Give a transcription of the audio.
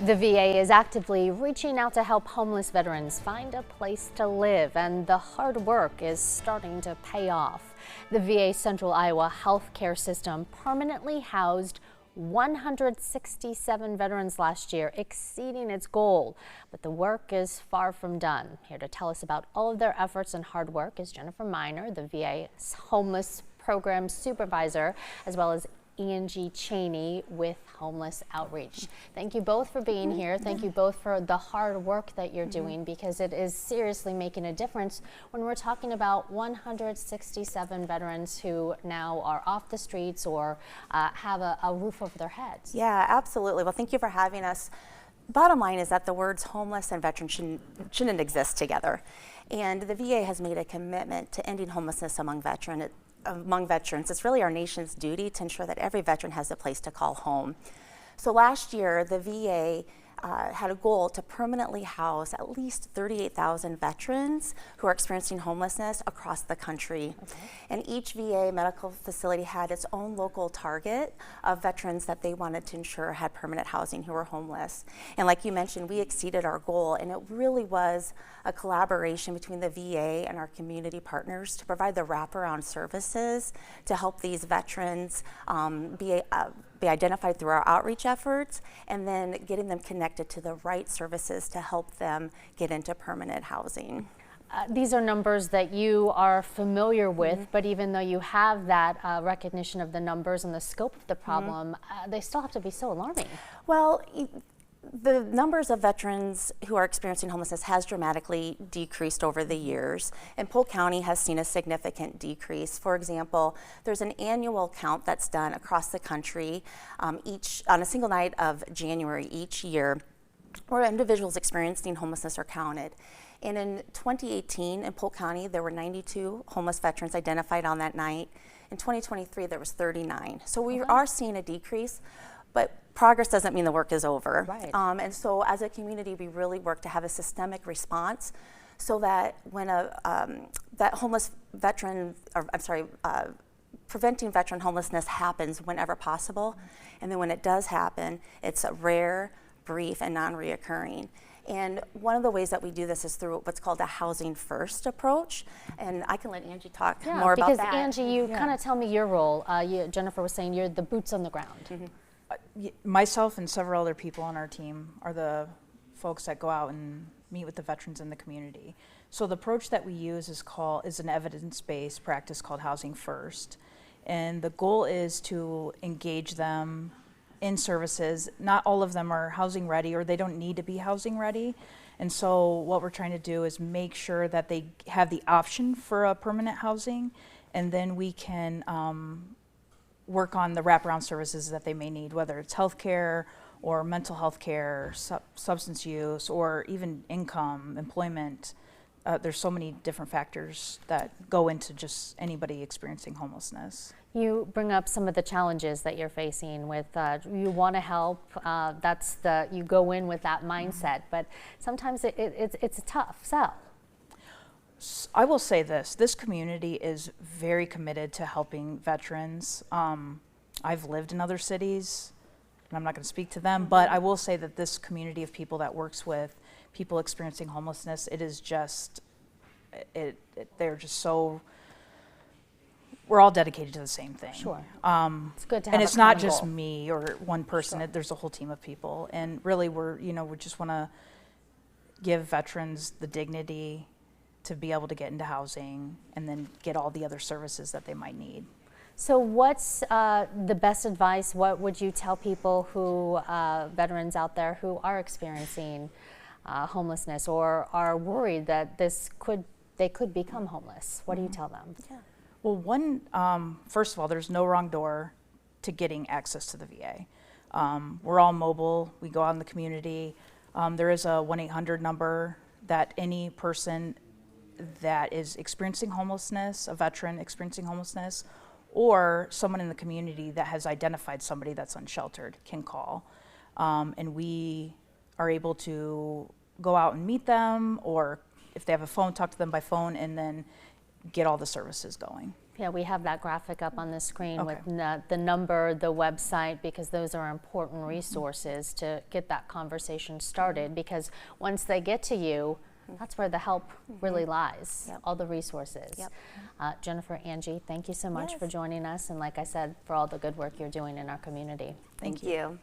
The VA is actively reaching out to help homeless veterans find a place to live, and the hard work is starting to pay off. The VA Central Iowa healthcare system permanently housed 167 veterans last year, exceeding its goal. But the work is far from done. Here to tell us about all of their efforts and hard work is Jennifer Miner, the VA Homeless Program Supervisor, as well as Angie Cheney with Homeless Outreach. Thank you both for being here. Thank you both for the hard work that you're doing, because it is seriously making a difference when we're talking about 167 veterans who now are off the streets or have a roof over their heads. Yeah, absolutely. Well, thank you for having us. Bottom line is that the words homeless and veteran shouldn't exist together. And the VA has made a commitment to ending homelessness among veterans. It's really our nation's duty to ensure that every veteran has a place to call home. So last year, the VA had a goal to permanently house at least 38,000 veterans who are experiencing homelessness across the country. Okay. And each VA medical facility had its own local target of veterans that they wanted to ensure had permanent housing who were homeless. And like you mentioned, we exceeded our goal, and it really was a collaboration between the VA and our community partners to provide the wraparound services to help these veterans be identified through our outreach efforts, and then getting them connected to the right services to help them get into permanent housing. These are numbers that you are familiar with, but even though you have that recognition of the numbers and the scope of the problem, they still have to be so alarming. Well, the numbers of veterans who are experiencing homelessness has dramatically decreased over the years, and Polk County has seen a significant decrease. For example, there's an annual count that's done across the country on a single night of January each year, where individuals experiencing homelessness are counted. And in 2018 in Polk County, there were 92 homeless veterans identified on that night. In 2023, there was 39. So we are seeing a decrease, but progress doesn't mean the work is over. Right. And so as a community, we really work to have a systemic response so that when that homeless veteran, preventing veteran homelessness happens whenever possible. And then when it does happen, it's rare, brief, and non-reoccurring. And one of the ways that we do this is through what's called a housing first approach. And I can let Angie talk more about that. Because Angie, you kind of tell me your role. Jennifer was saying you're the boots on the ground. Myself and several other people on our team are the folks that go out and meet with the veterans in the community. So the approach that we use is an evidence-based practice called Housing First. And the goal is to engage them in services. Not all of them are housing ready, or they don't need to be housing ready. And so what we're trying to do is make sure that they have the option for a permanent housing, and then we can work on the wraparound services that they may need, whether it's healthcare or mental health care, substance use, or even income, employment. There's so many different factors that go into just anybody experiencing homelessness. You bring up some of the challenges that you're facing with, you want to help, you go in with that mindset, but sometimes it's a tough sell. I will say this community is very committed to helping veterans. I've lived in other cities, and I'm not going to speak to them, but I will say that this community of people that works with people experiencing homelessness, it is just, they're just so, we're all dedicated to the same thing. Sure. It's good to have and a it's not common just goal. me or one person. Sure. There's a whole team of people, and really we just want to give veterans the dignity to be able to get into housing and then get all the other services that they might need. So what's the best advice? What would you tell people veterans out there who are experiencing homelessness or are worried that they could become homeless? What do you tell them? Yeah. Well, first of all, there's no wrong door to getting access to the VA. We're all mobile. We go out in the community. There is a 1-800 number that any person that is experiencing homelessness, a veteran experiencing homelessness, or someone in the community that has identified somebody that's unsheltered can call. And we are able to go out and meet them, or if they have a phone, talk to them by phone, and then get all the services going. Yeah, we have that graphic up on the screen with Okay. the number, the website, because those are important resources to get that conversation started. Because once they get to you, that's where the help really lies, Yep. all the resources. Yep. Jennifer, Angie, thank you so much for Yes. joining us. And like I said, for all the good work you're doing in our community. Thank you.